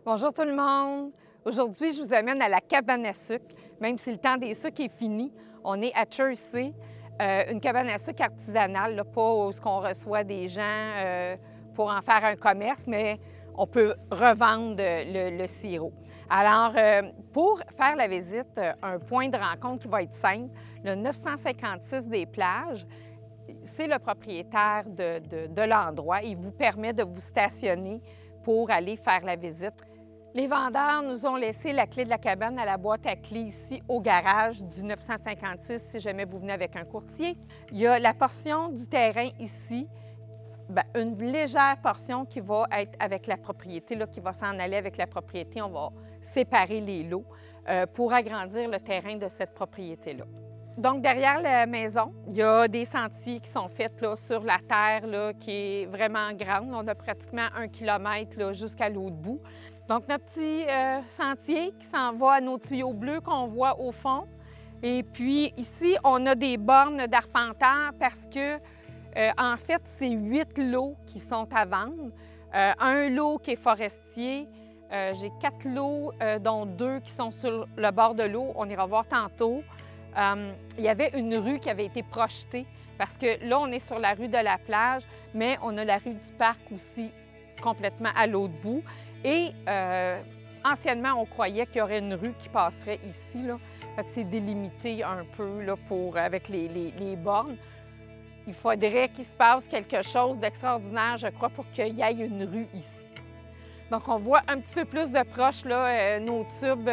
Bonjour tout le monde! Aujourd'hui, je vous amène à la cabane à sucre. Même si le temps des sucres est fini, on est à Chersey, une cabane à sucre artisanale, là, pas où on reçoit des gens pour en faire un commerce, mais on peut revendre le sirop. Alors, pour faire la visite, un point de rencontre qui va être simple, le 956 des plages, c'est le propriétaire de l'endroit. Il vous permet de vous stationner pour aller faire la visite. Les vendeurs nous ont laissé la clé de la cabane à la boîte à clés ici au garage du 956 si jamais vous venez avec un courtier. Il y a la portion du terrain ici, bien, une légère portion qui va être avec la propriété, là, qui va s'en aller avec la propriété. On va séparer les lots pour agrandir le terrain de cette propriété-là. Donc, derrière la maison, il y a des sentiers qui sont faits là, sur la terre là, qui est vraiment grande. On a pratiquement 1 kilomètre jusqu'à l'autre bout. Donc, notre petit sentier qui s'en va à nos tuyaux bleus qu'on voit au fond. Et puis, ici, on a des bornes d'arpenteurs parce que, en fait, c'est 8 lots qui sont à vendre. Un lot qui est forestier. J'ai 4 lots, dont 2 qui sont sur le bord de l'eau. On ira voir tantôt. Il y avait une rue qui avait été projetée parce que là, on est sur la rue de la plage, mais on a la rue du parc aussi complètement à l'autre bout. Et anciennement, on croyait qu'il y aurait une rue qui passerait ici, là. Fait que c'est délimité un peu là, avec les bornes. Il faudrait qu'il se passe quelque chose d'extraordinaire, je crois, pour qu'il y ait une rue ici. Donc, on voit un petit peu plus de proche là, nos tubes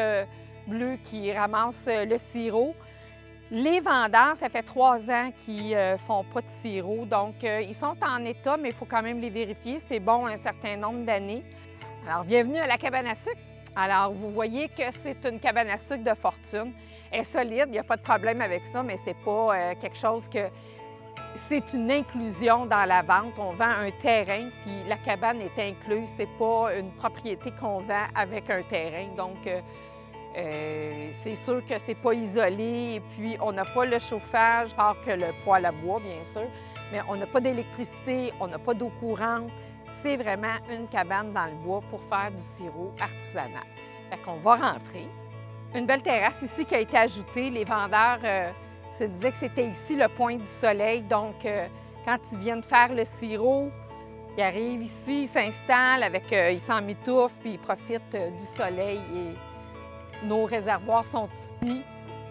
bleus qui ramassent le sirop. Les vendeurs, ça fait 3 ans qu'ils ne font pas de sirop, donc ils sont en état, mais il faut quand même les vérifier. C'est bon un certain nombre d'années. Alors, bienvenue à la cabane à sucre. Alors, vous voyez que c'est une cabane à sucre de fortune. Elle est solide, il n'y a pas de problème avec ça, mais c'est pas quelque chose que... C'est une inclusion dans la vente. On vend un terrain, puis la cabane est incluse. C'est pas une propriété qu'on vend avec un terrain, donc... c'est sûr que c'est pas isolé et puis on n'a pas le chauffage, part que le poêle à bois, bien sûr, mais on n'a pas d'électricité, on n'a pas d'eau courante. C'est vraiment une cabane dans le bois pour faire du sirop artisanal. Fait qu'on va rentrer. Une belle terrasse ici qui a été ajoutée. Les vendeurs se disaient que c'était ici le point du soleil, donc quand ils viennent faire le sirop, ils arrivent ici, ils s'installent, ils s'en mitoufent, puis ils profitent du soleil. Et nos réservoirs sont ici.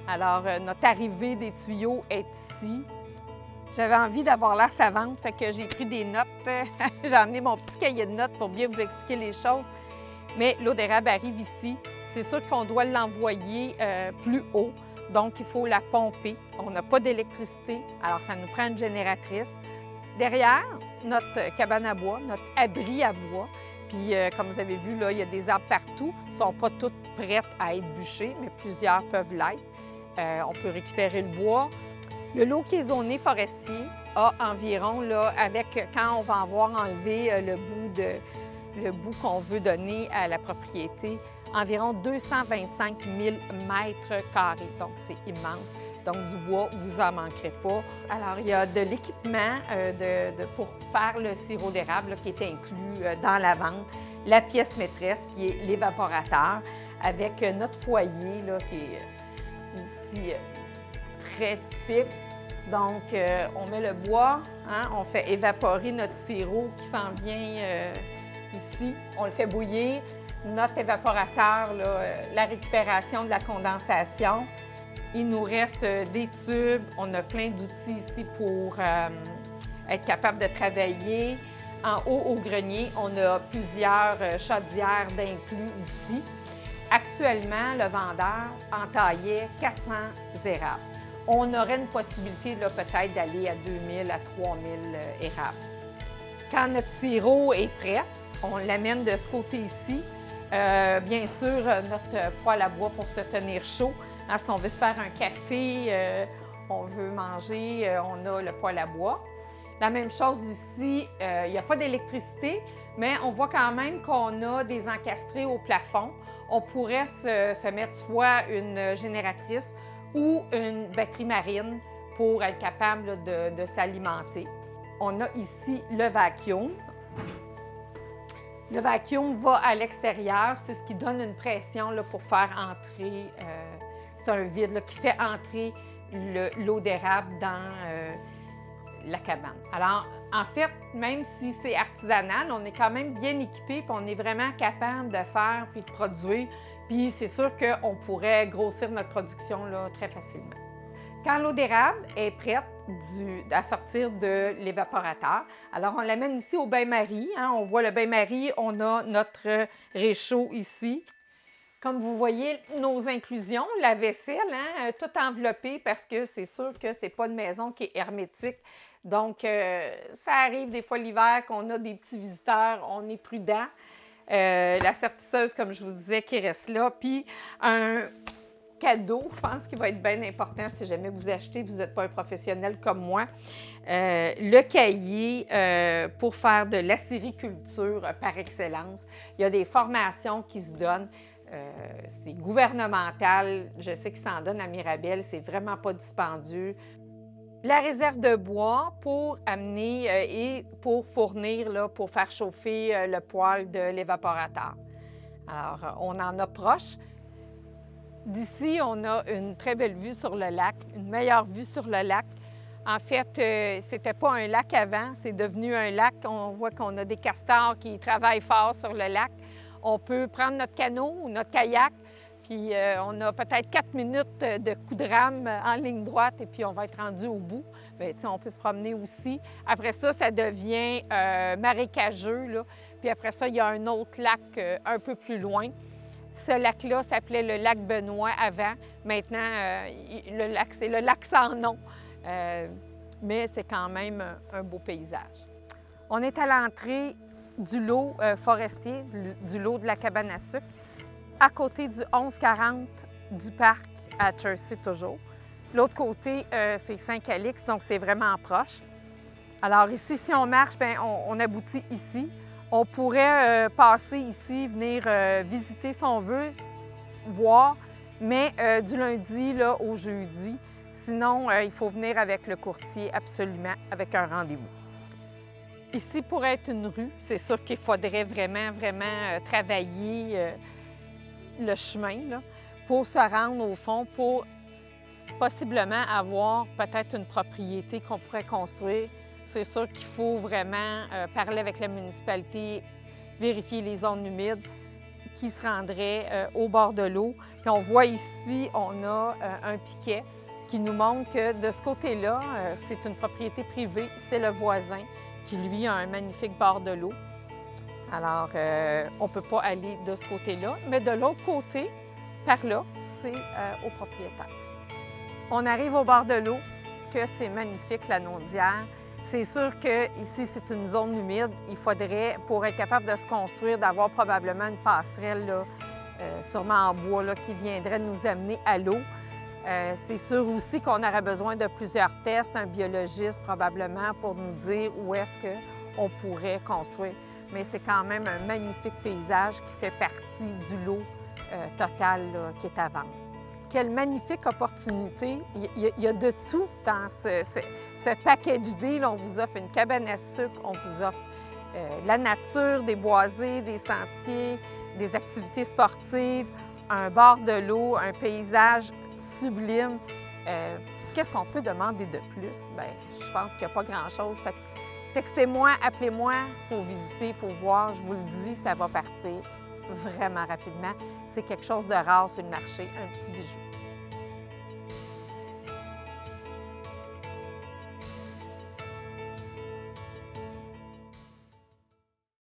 Alors, notre arrivée des tuyaux est ici. J'avais envie d'avoir l'air savante, fait que j'ai pris des notes. J'ai emmené mon petit cahier de notes pour bien vous expliquer les choses. Mais l'eau d'érable arrive ici. C'est sûr qu'on doit l'envoyer plus haut, donc il faut la pomper. On n'a pas d'électricité, alors ça nous prend une génératrice. Derrière, notre cabane à bois, notre abri à bois. Puis, comme vous avez vu, là, il y a des arbres partout. Ils ne sont pas toutes prêtes à être bûchées, mais plusieurs peuvent l'être. On peut récupérer le bois. Le lot qui est zoné forestier a environ, là, quand on va avoir enlevé le bout qu'on veut donner à la propriété, environ 225 000 mètres carrés. Donc, c'est immense. Donc, du bois, vous n'en manquerez pas. Alors, il y a de l'équipement pour faire le sirop d'érable qui est inclus dans la vente. La pièce maîtresse qui est l'évaporateur avec notre foyer là, qui est ici très typique. Donc, on met le bois, hein, on fait évaporer notre sirop qui s'en vient ici. On le fait bouillir. Notre évaporateur, là, la récupération de la condensation. Il nous reste des tubes. On a plein d'outils ici pour être capable de travailler. En haut, au grenier, on a plusieurs chaudières d'inclus ici. Actuellement, le vendeur entaillait 400 érables. On aurait une possibilité peut-être d'aller à 2000 à 3000 érables. Quand notre sirop est prêt, on l'amène de ce côté ici. Bien sûr, notre poêle à bois pour se tenir chaud. Hein, si on veut se faire un café, on veut manger, on a le poêle à bois. La même chose ici, il n'y a pas d'électricité, mais on voit quand même qu'on a des encastrés au plafond. On pourrait se mettre soit une génératrice ou une batterie marine pour être capable là, de s'alimenter. On a ici le vacuum. Le vacuum va à l'extérieur, c'est ce qui donne une pression là, pour faire entrer, c'est un vide là, qui fait entrer l'eau d'érable dans la cabane. Alors, en fait, même si c'est artisanal, on est quand même bien équipé, puis on est vraiment capable de faire puis de produire. Puis c'est sûr qu'on pourrait grossir notre production là, très facilement. Quand l'eau d'érable est prête à sortir de l'évaporateur, alors on l'amène ici au bain-marie. Hein, on voit le bain-marie, on a notre réchaud ici. Comme vous voyez, nos inclusions, la vaisselle, hein, tout enveloppé parce que c'est sûr que ce n'est pas une maison qui est hermétique. Donc, ça arrive des fois l'hiver qu'on a des petits visiteurs, on est prudent. La sertisseuse, comme je vous disais, qui reste là. Puis, un cadeau, je pense qu'il va être bien important si jamais vous achetez, vous n'êtes pas un professionnel comme moi. Le cahier pour faire de l'acériculture par excellence. Il y a des formations qui se donnent. C'est gouvernemental. Je sais qu'ils s'en donnent à Mirabel. C'est vraiment pas dispendieux. La réserve de bois pour amener et pour fournir, là, pour faire chauffer le poêle de l'évaporateur. Alors, on en a proche. D'ici, on a une très belle vue sur le lac, une meilleure vue sur le lac. En fait, c'était pas un lac avant, c'est devenu un lac. On voit qu'on a des castors qui travaillent fort sur le lac. On peut prendre notre canot ou notre kayak, puis on a peut-être 4 minutes de coup de rame en ligne droite et puis on va être rendu au bout. Bien, on peut se promener aussi. Après ça, ça devient marécageux, là. Puis après ça, il y a un autre lac un peu plus loin. Ce lac-là s'appelait le lac Benoît avant. Maintenant, le lac, c'est le lac sans nom. Mais c'est quand même un beau paysage. On est à l'entrée du lot forestier, du lot de la cabane à sucre, à côté du 1140 du parc à Chersey toujours. L'autre côté, c'est Saint-Calix, donc c'est vraiment proche. Alors ici, si on marche, bien, on aboutit ici. On pourrait passer ici, venir visiter si on veut, voir, mais du lundi là, au jeudi. Sinon, il faut venir avec le courtier absolument, avec un rendez-vous. Ici, pour être une rue, c'est sûr qu'il faudrait vraiment travailler le chemin là, pour se rendre au fond, pour possiblement avoir peut-être une propriété qu'on pourrait construire. C'est sûr qu'il faut vraiment parler avec la municipalité, vérifier les zones humides qui se rendraient au bord de l'eau. Puis on voit ici, on a un piquet qui nous montre que de ce côté-là, c'est une propriété privée, c'est le voisin qui, lui, a un magnifique bord de l'eau. Alors, on ne peut pas aller de ce côté-là, mais de l'autre côté, par là, c'est au propriétaire. On arrive au bord de l'eau, que c'est magnifique, la Naudière. C'est sûr qu'ici, c'est une zone humide. Il faudrait, pour être capable de se construire, d'avoir probablement une passerelle, là, sûrement en bois, là, qui viendrait nous amener à l'eau. C'est sûr aussi qu'on aurait besoin de plusieurs tests, un biologiste probablement, pour nous dire où est-ce qu'on pourrait construire. Mais c'est quand même un magnifique paysage qui fait partie du lot total là, qui est à vendre. Quelle magnifique opportunité! Il y a de tout dans ce package deal. On vous offre une cabane à sucre, on vous offre la nature, des boisés, des sentiers, des activités sportives, un bord de l'eau, un paysage sublime. Qu'est-ce qu'on peut demander de plus? Bien, je pense qu'il n'y a pas grand-chose. Textez-moi, appelez-moi pour visiter, pour voir. Je vous le dis, ça va partir vraiment rapidement. C'est quelque chose de rare sur le marché, un petit bijou.